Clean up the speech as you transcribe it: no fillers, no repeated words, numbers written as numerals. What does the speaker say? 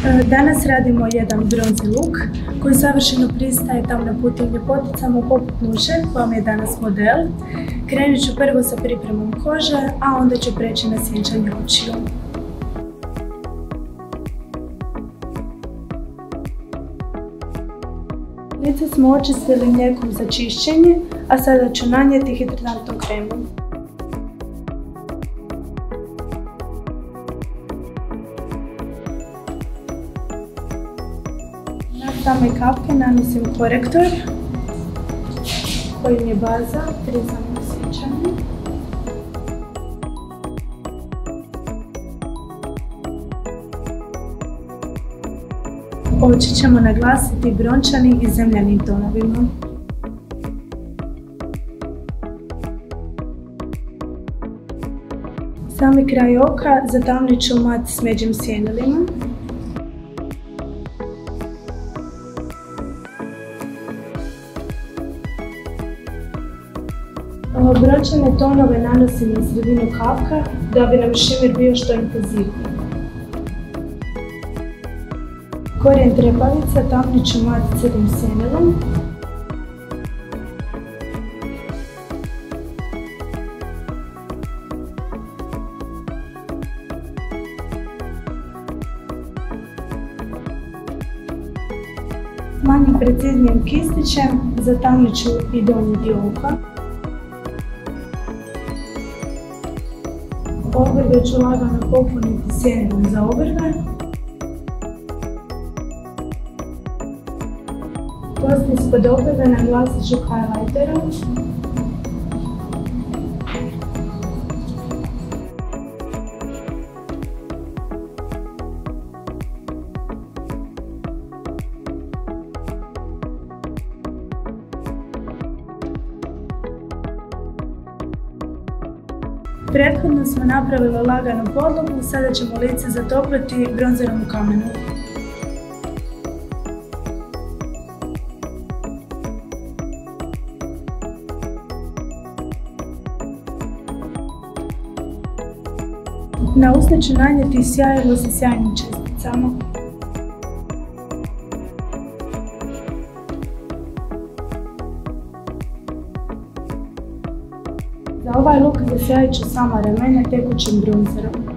Danas radimo jedan bronze luk koji savršeno pristaje tamnoputim ljepoticama poput nuže koja mi je danas model. Krenut ću prvo sa pripremom kože, a onda ću preći na sjenčanje očiju. Lice smo očistili mlijekom za čišćenje, a sada ću nanijeti hidratantnu kremu. Na same kapke nanosim korektor, kojim je baza frizano sjenčanje. Oči ćemo naglasiti brončanim i zemljanim tonovima. Sami kraj oka zatamnit ću mat s međim sjenilima. Brončane tonove nanosim na sredinu kapka da bi nam šimir bio što intenzivniji. Korijen trepavice tamnit ću mat crnim sjenilom. Manjim preciznijim kistićem zatamnit ću i donji dio oka. Obrve ću lagano popuniti sjenilom za obrve. Kost ispod obrve naglasit ću highlighterom. Prethodno smo napravili laganu podlogu, sada ćemo lice zatopliti bronzerom u kamenu. Na usne ću nanijeti sjajilo sa sjajnim česticama. Za ovaj luk zasjajit ću sama ramena tekućim bronzerom.